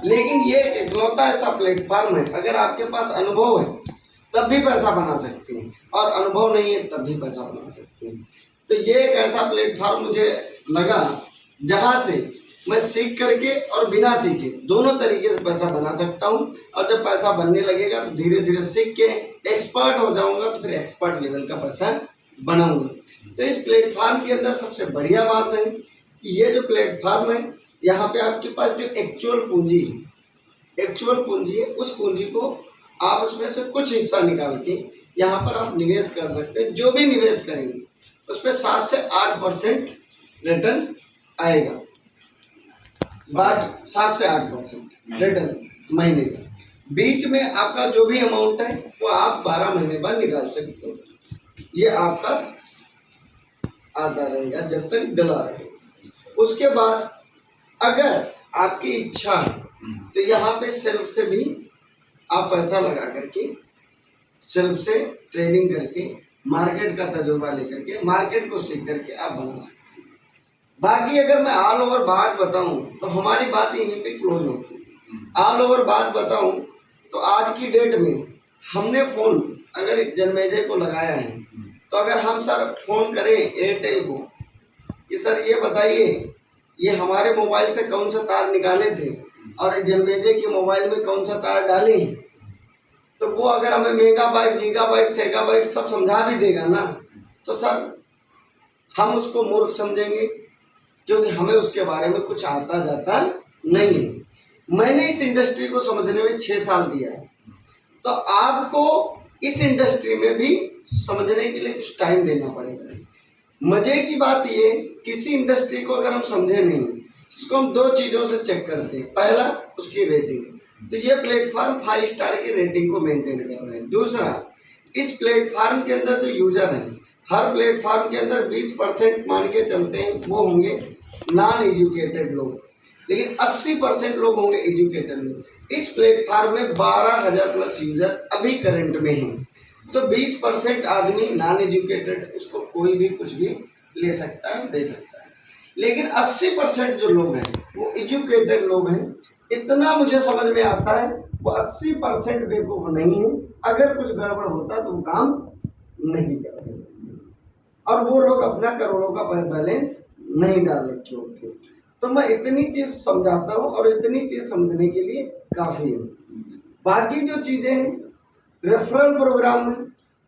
लेकिन ये इकलौता ऐसा प्लेटफॉर्म है, अगर आपके पास अनुभव है तब भी पैसा बना सकते हैं, और अनुभव नहीं है तब भी पैसा बना सकते हैं। तो ये एक ऐसा प्लेटफॉर्म मुझे लगा जहाँ से मैं सीख करके और बिना सीखे दोनों तरीके से पैसा बना सकता हूँ। और जब पैसा बनने लगेगा तो धीरे धीरे सीख के एक्सपर्ट हो जाऊंगा, तो फिर एक्सपर्ट लेवल का पैसा बनाऊंगा। तो इस प्लेटफॉर्म के अंदर सबसे बढ़िया बात है कि ये जो प्लेटफॉर्म है, यहाँ पे आपके पास जो एक्चुअल पूंजी है, उस पूंजी को आप उसमें से कुछ हिस्सा निकाल के यहाँ पर आप निवेश कर सकते हैं। जो भी निवेश करेंगे उस पर 7 से 8% रिटर्न आएगा। 7 से 8% रिटर्न महीने का। बीच में आपका जो भी अमाउंट है वो आप 12 महीने बाद निकाल सकते हो। ये आपका आता रहेगा जब तक डला रहेगा। उसके बाद अगर आपकी इच्छा है तो यहाँ पे सेल्फ से भी आप पैसा लगा करके, सेल्फ से ट्रेडिंग करके, मार्केट का तजुर्बा लेकर के, मार्केट को सीख करके आप बना सकते हैं। बाकी अगर मैं ऑल ओवर बात बताऊं तो हमारी बात यहीं पे क्लोज होती है। ऑल ओवर बात बताऊं तो आज की डेट में हमने फ़ोन अगर जन्मेजय को लगाया है, तो अगर हम सर फ़ोन करें एयरटेल को कि सर ये बताइए ये हमारे मोबाइल से कौन सा तार निकाले थे और जन्मेजय के मोबाइल में कौन सा तार डाले, तो वो अगर हमें मेगाबाइट, गीगाबाइट, सेगाबाइट सब समझा भी देगा ना, तो सर हम उसको मूर्ख समझेंगे, क्योंकि हमें उसके बारे में कुछ आता जाता नहीं है। मैंने इस इंडस्ट्री को समझने में 6 साल दिया है, तो आपको इस इंडस्ट्री में भी समझने के लिए कुछ टाइम देना पड़ेगा। मजे की बात ये, किसी इंडस्ट्री को अगर हम समझे नहीं, उसको हम 2 चीज़ों से चेक करते हैं। पहला, उसकी रेटिंग, तो ये प्लेटफॉर्म 5 स्टार की रेटिंग को मेंटेन कर रहे हैं। दूसरा, इस प्लेटफॉर्म के अंदर जो यूजर हैं, हर प्लेटफॉर्म के अंदर 20% मान के चलते हैं वो होंगे नॉन एजुकेटेड लोग, लेकिन 80% लोग होंगे एजुकेटेड लोग। इस प्लेटफॉर्म में 12,000 प्लस यूजर अभी करंट में हैं। तो 20% आदमी नॉन एजुकेटेड, उसको कोई भी कुछ भी ले सकता है, दे सकता है। लेकिन 80% जो लोग हैं वो एजुकेटेड लोग हैं। इतना मुझे समझ में आता है, वो 80% बेवकूफ़ नहीं है। अगर कुछ गड़बड़ होता तो वो काम नहीं करते, और वो लोग अपना करोड़ों का बैलेंस नहीं डाल रखे होते। तो मैं इतनी चीज़ समझाता हूँ और इतनी चीज़ समझने के लिए काफ़ी है। बाकी जो चीज़ें हैं, रेफरल प्रोग्राम है,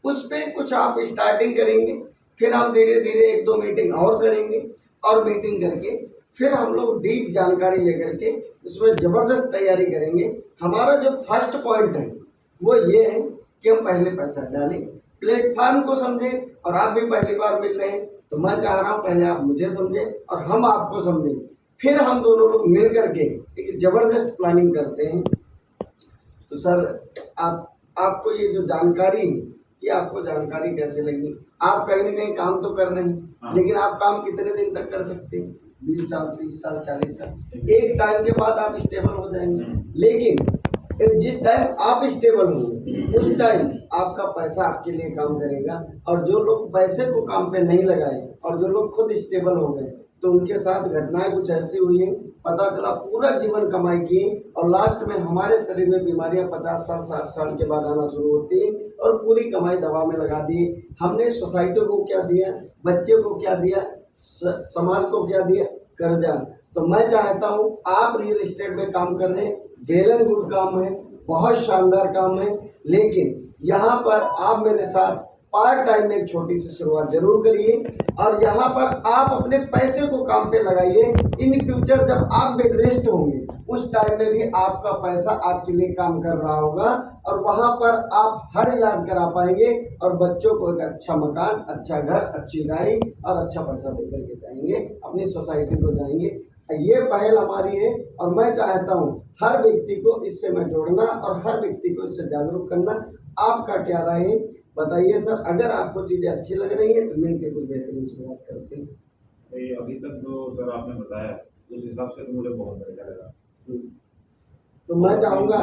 उस पर कुछ आप स्टार्टिंग करेंगे, फिर हम धीरे धीरे 1-2 मीटिंग और करेंगे, और मीटिंग करके फिर हम लोग डीप जानकारी लेकर के उसमें ज़बरदस्त तैयारी करेंगे। हमारा जो फर्स्ट पॉइंट है वो ये है कि हम पहले पैसा डालें, प्लेटफॉर्म को समझें। और आप भी पहली बार मिल रहे हैं तो मैं चाह रहा हूँ पहले आप मुझे समझें और हम आपको समझें, फिर हम दोनों लोग मिल करके एक ज़बरदस्त प्लानिंग करते हैं। तो सर आपको ये जो जानकारी, ये आपको जानकारी कैसे लगी? आप कहीं ना कहीं काम तो कर रहे हैं, लेकिन आप काम कितने दिन तक कर सकते हैं? 20 साल, 30 साल, 40 साल। एक टाइम के बाद आप स्टेबल हो जाएंगे, लेकिन जिस टाइम आप स्टेबल होंगे उस टाइम आपका पैसा आपके लिए काम करेगा। और जो लोग पैसे को काम पे नहीं लगाए और जो लोग खुद स्टेबल हो गए, तो उनके साथ घटनाएं कुछ ऐसी हुई हैं, पता चला पूरा जीवन कमाई की और लास्ट में हमारे शरीर में बीमारियां 50 साल 60 साल के बाद आना शुरू होती हैं, और पूरी कमाई दवा में लगा दी। हमने सोसाइटी को क्या दिया, बच्चे को क्या दिया, समाज को क्या दिया? कर्जा। तो मैं चाहता हूँ आप रियल एस्टेट में काम कर रहे हैं, वेल एंड गुड काम है, बहुत शानदार काम है, लेकिन यहाँ पर आप मेरे साथ पार्ट टाइम में एक छोटी सी शुरुआत जरूर करिए, और यहाँ पर आप अपने पैसे को काम पे लगाइए। इन फ्यूचर जब आप बेड रेस्ट होंगे उस टाइम में भी आपका पैसा आपके लिए काम कर रहा होगा, और वहाँ पर आप हर इलाज करा पाएंगे, और बच्चों को एक अच्छा मकान, अच्छा घर, अच्छी गाड़ी और अच्छा पैसा दे करके जाएंगे, अपनी सोसाइटी को जाएंगे। ये पहल हमारी है, और मैं चाहता हूँ हर व्यक्ति को इससे मैं जोड़ना और हर व्यक्ति को इससे जागरूक करना। आपका क्या राय है बताइए सर? अगर आपको चीज़ें अच्छी लग रही है तो मिलकर कुछ बेहतरीन शुरुआत करते हैं। अभी तक जो सर आपने बताया उस हिसाब से तो मुझे बहुत अच्छा लगा। तो मैं चाहूँगा